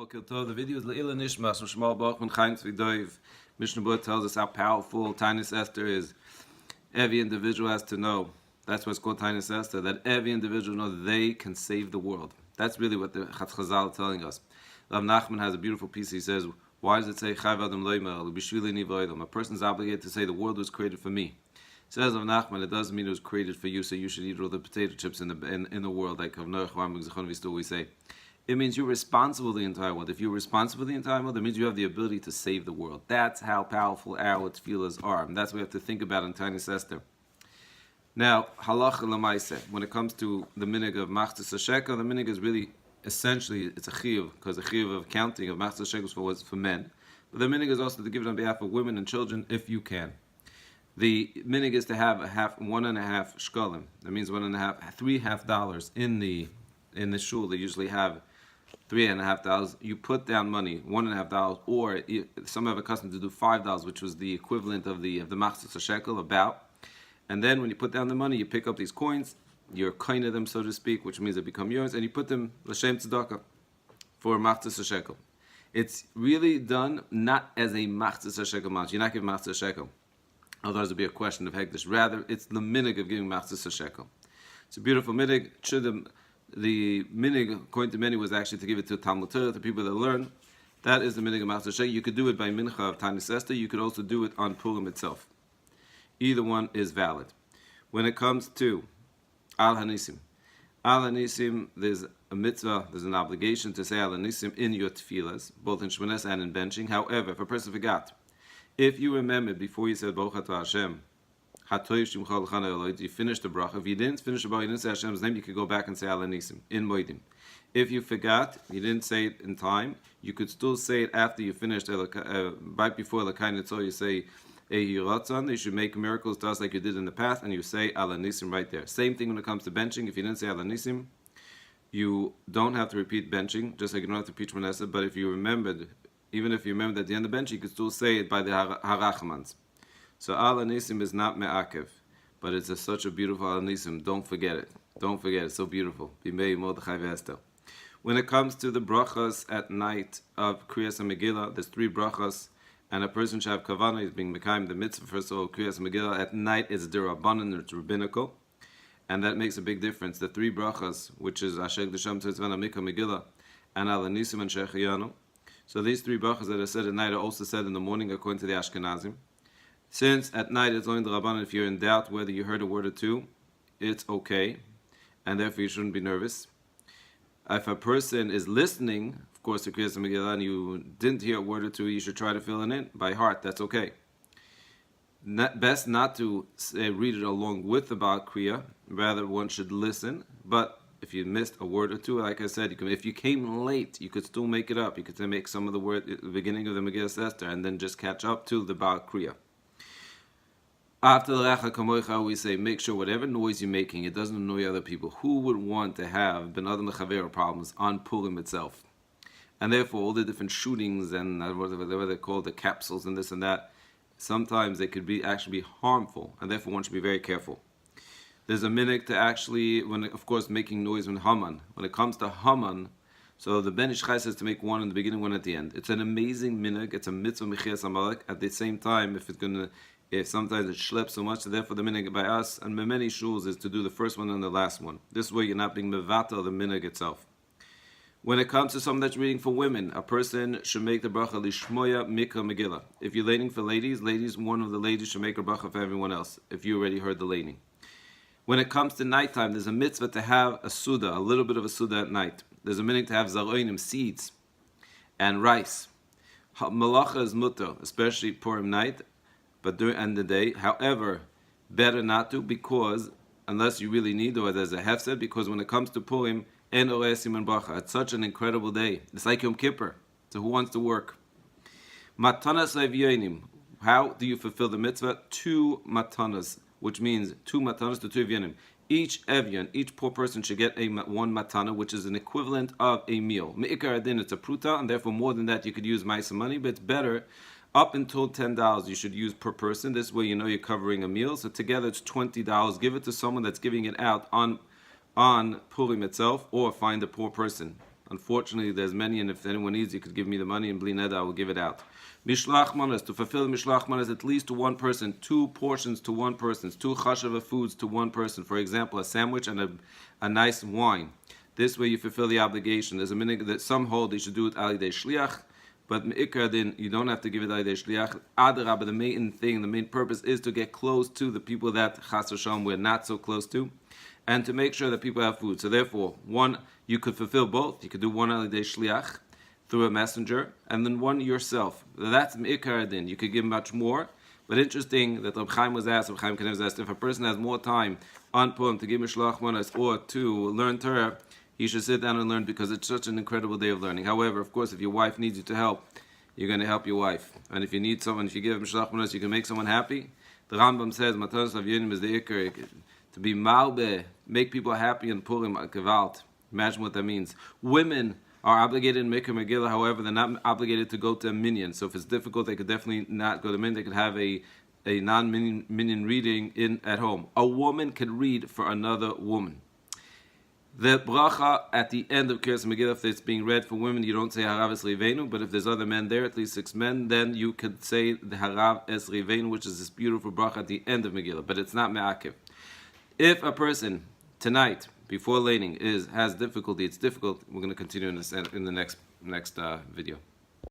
Boker Tov. The video is Leila Nishmas from Shmuel Bachman Chaim Tzvidoiv. Mishnah Berurah tells us how powerful Tainus Esther is. Every individual has to know. That's what's called Tainus Esther. That every individual knows they can save the world. That's really what the Chazal is telling us. Rav Nachman has a beautiful piece. He says, "Why does it say Chayv Adam Loimer B'Shvili Nivo Adam?" A person is obligated to say the world was created for me. Says Rav Nachman, it doesn't mean it was created for you, so you should eat all the potato chips in the world, like we say. It means you're responsible for the entire world. If you're responsible for the entire world, that means you have the ability to save the world. That's how powerful our tefillahs are. And that's what we have to think about in Tainus Esther. Now, halacha l'maaseh. When it comes to the minig of machzis shekel, the minig is really, essentially, it's a chiyuv, because the chiyuv of counting of machzis shekels was for men. But the minig is also to give it on behalf of women and children, if you can. The minig is to have 1.5 shkalim. That means $3.50 in the shul. They usually have $3.50. You put down money, $1.50, or some have a custom to do $5, which was the equivalent of the machzis shekel, about. And then when you put down the money, you pick up these coins, you're kind of them, so to speak, which means they become yours, and you put them l'shem tzedakah for machzis shekel. It's really done not as a machzis shekel match. You're not giving machzis shekel. Otherwise, it would be a question of hekdesh. Rather, it's the minig of giving machzis shekel. It's a beautiful minig. The minig, according to many, was actually to give it to Talmud Torah, to people that learn. That is the minig of machzis shekel. You could do it by mincha of Tainus Esther. You could also do it on Purim itself. Either one is valid. When it comes to Al Hanisim, there's a mitzvah, there's an obligation to say Al Hanisim in your tefillahs, both in Shmones and in benching. However, if a person forgot, if you remembered before you said Baruch Atah Hashem, you finished the bracha. If you didn't finish the bracha, you didn't say Hashem's name, you could go back and say Al Hanisim in Moedim. If you forgot, you didn't say it in time, you could still say it after you finished, right before L'kai Nitzor, you say you should make miracles to us like you did in the past, and you say Al Hanisim right there. Same thing when it comes to benching. If you didn't say Al Hanisim, you don't have to repeat benching, just like you don't have to repeat Shmoneh. But if you remembered, even if you remembered at the end of benching, you could still say it by the Harachmans. So Al Hanisim is not me'akev, but it's such a beautiful Al Hanisim. Don't forget it. Don't forget it. It's so beautiful. Bimei Mordechai V'Esther. When it comes to the brachas at night of Kriyas Megillah, there's 3 brachas. And a person should have kavanah, is being mekayim the mitzvah. First of all, Kriyas Megillah at night is derabanan, it's rabbinical, and that makes a big difference. The 3 brachas, which is Asher D'Sham Tzvana Mikra Megillah, and Al Hanisim and Shechayanu. So these 3 brachas that are said at night are also said in the morning according to the Ashkenazim. Since at night it's only derabanan, if you're in doubt whether you heard a word or two, it's okay, and therefore you shouldn't be nervous. If a person is listening, of course, to Kriyas Megillah, and you didn't hear a word or two, you should try to fill it in by heart. That's okay. Best not to read it along with the Baal Kriya. Rather, one should listen. But if you missed a word or two, like I said, if you came late, you could still make it up. You could make some of the word at the beginning of the Megillah Esther, and then just catch up to the Baal Kriya. After the Lecha Kamoicha, we say, make sure whatever noise you're making, it doesn't annoy other people. Who would want to have Ben Adam L'Chavera problems on Purim itself? And therefore, all the different shootings and whatever they're called, the capsules and this and that, sometimes they could actually be harmful, and therefore one should be very careful. There's a minhag to actually, of course, making noise when Haman. When it comes to Haman, so the Ben Ish Chai says to make one in the beginning, one at the end. It's an amazing minhag. It's a mitzvah mechias amalek. At the same time, if sometimes it schleps so much, so therefore the minhag by us and by many shuls is to do the first one and the last one. This way, you're not being mevata the minhag itself. When it comes to something that's reading for women, a person should make the bracha lishmoya mikra megillah. If you're laning for ladies, one of the ladies should make a bracha for everyone else, if you already heard the laning. When it comes to nighttime, there's a mitzvah to have a suda, a little bit of a suda at night. There's a minhag to have zaroinim, seeds, and rice. Malacha is mutter, especially Purim night, but during the end of the day. However, better not to, because unless you really need to, as a hefsed, because when it comes to Purim, it's such an incredible day. It's like Yom Kippur. So who wants to work? Matanas Evyonim. How do you fulfill the mitzvah? 2 matanas, which means 2 matanas to 2 evyonim. Each evyon, each poor person should get 1 matana, which is an equivalent of a meal. Me'ikar adin, it's a pruta, and therefore more than that you could use maisa money, but it's better. Up until $10 you should use per person. This way you know you're covering a meal. So together it's $20. Give it to someone that's giving it out on Purim itself, or find a poor person. Unfortunately, there's many, and if anyone needs, you could give me the money, and bli neder, I will give it out. Mishlach manas, to fulfill mishlach manas at least to one person, 2 portions to one person, 2 chashava foods to one person. For example, a sandwich and a nice wine. This way you fulfill the obligation. There's a minute that some hold they should do it ali de shliach, but me'ikar din, you don't have to give it ali de shliach. Adarabah, the main thing, the main purpose is to get close to the people that chas v'shalom we're not so close to, and to make sure that people have food. So therefore, one, you could fulfill both. You could do one ali de shliach through a messenger, and then one yourself. That's me'ikar din. You could give much more. But interesting that Reb Chaim was asked, Reb Chaim Kanev was asked, if a person has more time on Purim to give mishlach manas or to learn Torah, he should sit down and learn because it's such an incredible day of learning. However, of course, if your wife needs you to help, you're going to help your wife. And if you need someone, if you give mishlach manas, you can make someone happy. The Rambam says, Matanos Avyonim is the ikar, to be malbe, make people happy in Purim, gewalt. Imagine what that means. Women are obligated in Mikra Megillah, however, they're not obligated to go to a minyan. So if it's difficult, they could definitely not go to minyan. They could have a non-minyan reading at home. A woman could read for another woman. The bracha at the end of Kiras Megillah, if it's being read for women, you don't say Harav es Riveinu, but if there's other men there, at least 6 men, then you could say the Harav es Riveinu, which is this beautiful bracha at the end of Megillah, but it's not me'akev. If a person tonight, before laning, has difficulty, it's difficult, we're going to continue in the next video.